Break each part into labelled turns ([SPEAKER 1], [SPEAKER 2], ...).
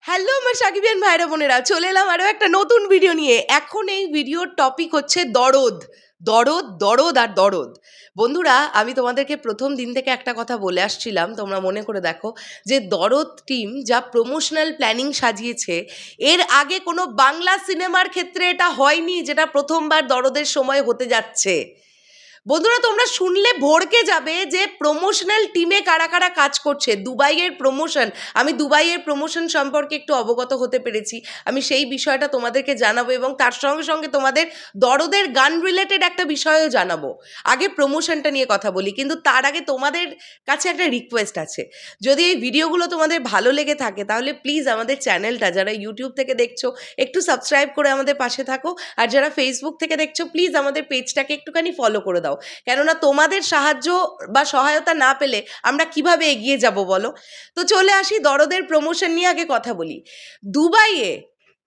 [SPEAKER 1] Hello আমার সাকিবিয়ান ভাইরা বোনেরা, চলে এলাম আরও একটা নতুন ভিডিও নিয়ে। এখন এই ভিডিওর টপিক হচ্ছে দরদ দরদ দরদ আর দরদ। বন্ধুরা, আমি তোমাদেরকে প্রথম দিন থেকে একটা কথা বলে আসছিলাম, তোমরা মনে করে দেখো, যে দরদ টিম যা প্রমোশনাল প্ল্যানিং সাজিয়েছে, এর আগে কোনো বাংলা সিনেমার ক্ষেত্রে এটা হয়নি, যেটা প্রথমবার দরদের সময় হতে যাচ্ছে। বন্ধুরা, তোমরা শুনলে ভড়কে যাবে যে প্রমোশনাল টিমে কারা কারা কাজ করছে। দুবাইয়ের প্রমোশন, আমি দুবাইয়ের প্রমোশন সম্পর্কে একটু অবগত হতে পেরেছি, আমি সেই বিষয়টা তোমাদেরকে জানাবো এবং তার সঙ্গে সঙ্গে তোমাদের দরদের গান রিলেটেড একটা বিষয়ও জানাবো। আগে প্রমোশনটা নিয়ে কথা বলি, কিন্তু তার আগে তোমাদের কাছে একটা রিকোয়েস্ট আছে। যদি এই ভিডিওগুলো তোমাদের ভালো লেগে থাকে তাহলে প্লিজ আমাদের চ্যানেলটা, যারা ইউটিউব থেকে দেখছো একটু সাবস্ক্রাইব করে আমাদের পাশে থাকো, আর যারা ফেসবুক থেকে দেখছো প্লিজ আমাদের পেজটাকে একটুখানি ফলো করে দাও। কেননা তোমাদের সাহায্য বা সহায়তা না পেলে আমরা কিভাবে এগিয়ে যাব বলো। তো চলে আসি দরদের প্রমোশন নিয়ে আগে কথা বলি। দুবাইয়ে,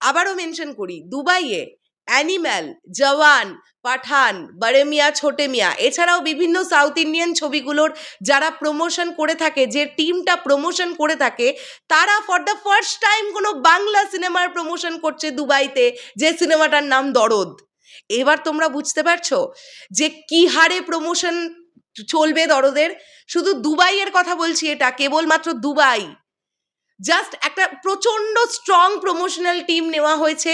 [SPEAKER 1] আবারও মেনশন করি, দুবাইয়ে অ্যানিম্যাল, জওয়ান, পাঠান, বড়ে মিয়া ছোটে মিয়া, এছাড়াও বিভিন্ন সাউথ ইন্ডিয়ান ছবিগুলোর যারা প্রমোশন করে থাকে, যে টিমটা প্রমোশন করে থাকে, তারা ফর দ্য ফার্স্ট টাইম কোনো বাংলা সিনেমার প্রমোশন করছে দুবাইতে, যে সিনেমাটার নাম দরদ। এবার তোমরা বুঝতে পারছো যে কি হারে প্রমোশন চলবে দরদের। শুধু দুবাইয়ের কথা বলছি, এটা কেবলমাত্র দুবাই। জাস্ট একটা প্রচণ্ড স্ট্রং প্রমোশনাল টিম নেওয়া হয়েছে,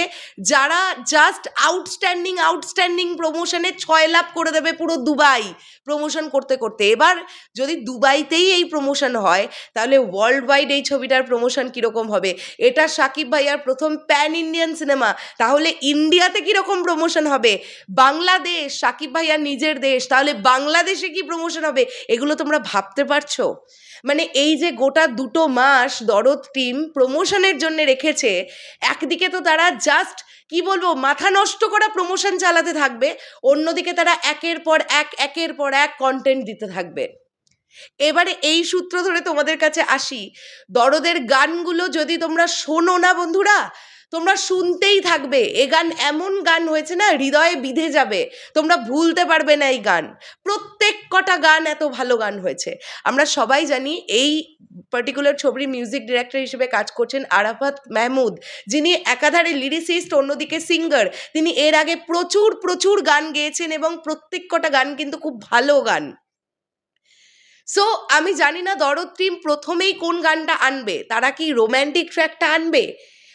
[SPEAKER 1] যারা জাস্ট আউটস্ট্যান্ডিং প্রমোশনে 6 লাভ করে দেবে পুরো দুবাই প্রমোশন করতে করতে। এবার যদি দুবাইতেই এই প্রমোশন হয়, তাহলে ওয়ার্ল্ড ওয়াইড এই ছবিটার প্রমোশন কীরকম হবে? এটা সাকিব ভাইয়ার প্রথম প্যান ইন্ডিয়ান সিনেমা, তাহলে ইন্ডিয়াতে কীরকম প্রমোশন হবে? বাংলাদেশ, সাকিব ভাইয়ার নিজের দেশ, তাহলে বাংলাদেশে কি প্রমোশন হবে? এগুলো তোমরা ভাবতে পারছো? মানে এই যে গোটা 2 মাস দরদ টিম প্রমোশনের জন্য রেখেছে, একদিকে তো তারা জাস্ট কি বলবো মাথা নষ্ট করা প্রমোশন চালাতে থাকবে, অন্যদিকে তারা একের পর এক কন্টেন্ট দিতে থাকবে। এবারে এই সূত্র ধরে তোমাদের কাছে আসি, দরদের গানগুলো যদি তোমরা শোনো না বন্ধুরা, তোমরা শুনতেই থাকবে। এ গান এমন গান হয়েছে না, হৃদয়ে বিঁধে যাবে, তোমরা ভুলতে পারবে না এই গান। প্রত্যেক কটা গান এত ভালো গান হয়েছে। আমরা সবাই জানি এই পার্টিকুলার ছবির মিউজিক ডিরেক্টর হিসেবে কাজ করছেন আরাফাত মেহমুদ, যিনি একাধারে লিরিসিস্ট, অন্যদিকে সিঙ্গার। তিনি এর আগে প্রচুর গান গেয়েছেন এবং প্রত্যেক কটা গান কিন্তু খুব ভালো গান। সো আমি জানি না দরদ টিম প্রথমেই কোন গানটা আনবে, তারা কি রোম্যান্টিক ট্র্যাকটা আনবে?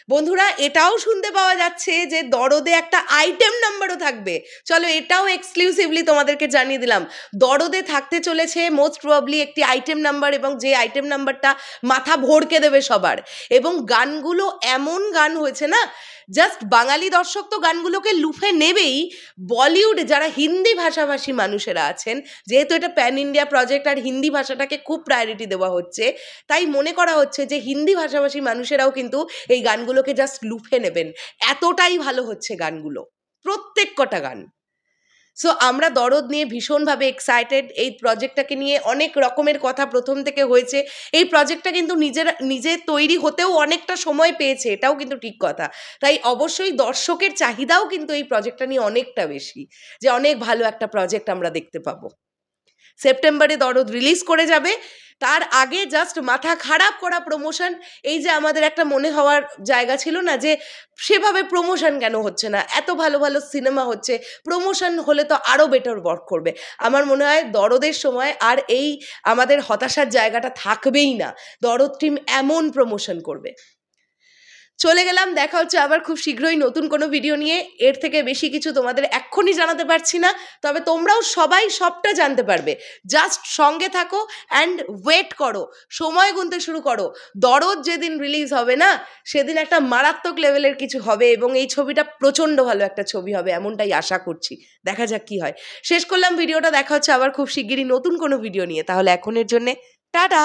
[SPEAKER 1] বন্ধুরা, এটাও শুনতে পাওয়া যাচ্ছে যে দরদে একটা আইটেম নাম্বারও থাকবে। চলো এটাও এক্সক্লুসিভলি তোমাদেরকে জানিয়ে দিলাম, দরদে থাকতে চলেছে মোস্ট প্রবাবলি একটি আইটেম নাম্বার, এবং যে আইটেম নাম্বারটা মাথা ভড়কে দেবে সবার। এবং গানগুলো এমন গান হয়েছে না, জাস্ট বাঙালি দর্শক তো গানগুলোকে লুফে নেবেই, বলিউডে যারা হিন্দি ভাষাভাষী মানুষেরা আছেন, যেহেতু এটা প্যান ইন্ডিয়া প্রজেক্ট আর হিন্দি ভাষাটাকে খুব প্রায়োরিটি দেওয়া হচ্ছে, তাই মনে করা হচ্ছে যে হিন্দি ভাষাভাষী মানুষেরাও কিন্তু এই গানগুলোকে জাস্ট লুফে নেবেন। এতটাই ভালো হচ্ছে গানগুলো, প্রত্যেক কটা গান। সো আমরা দরদ নিয়ে ভীষণভাবে এক্সাইটেড। এই প্রজেক্টটাকে নিয়ে অনেক রকমের কথা প্রথম থেকে হয়েছে। এই প্রজেক্টটা কিন্তু নিজে তৈরি হতেও অনেকটা সময় পেয়েছে, এটাও কিন্তু ঠিক কথা। তাই অবশ্যই দর্শকের চাহিদাও কিন্তু এই প্রজেক্টটা নিয়ে অনেকটা বেশি, যে অনেক ভালো একটা প্রজেক্ট আমরা দেখতে পাবো। সেপ্টেম্বরে দরদ রিলিজ করে যাবে, তার আগে জাস্ট মাথা খারাপ করা প্রমোশন। এই যে আমাদের একটা মনে হওয়ার জায়গা ছিল না যে সেভাবে প্রমোশন কেন হচ্ছে না, এত ভালো ভালো সিনেমা হচ্ছে, প্রমোশন হলে তো আরও বেটার ওয়ার্ক করবে। আমার মনে হয় দরদের সময় আর এই আমাদের হতাশার জায়গাটা থাকবেই না, দরদ টিম এমন প্রমোশন করবে। চলে গেলাম, দেখা হচ্ছে আবার খুব শীঘ্রই নতুন কোনো ভিডিও নিয়ে। এর থেকে বেশি কিছু তোমাদের এক্ষুনি জানাতে পারছি না, তবে তোমরাও সবাই সবটা জানতে পারবে। জাস্ট সঙ্গে থাকো অ্যান্ড ওয়েট করো, সময় গুনতে শুরু করো। দরদ যেদিন রিলিজ হবে না, সেদিন একটা মারাত্মক লেভেলের কিছু হবে, এবং এই ছবিটা প্রচণ্ড ভালো একটা ছবি হবে, এমনটাই আশা করছি। দেখা যাক কি হয়। শেষ করলাম ভিডিওটা, দেখা হচ্ছে আবার খুব শিগগিরই নতুন কোনো ভিডিও নিয়ে। তাহলে এখনের জন্যে টাটা।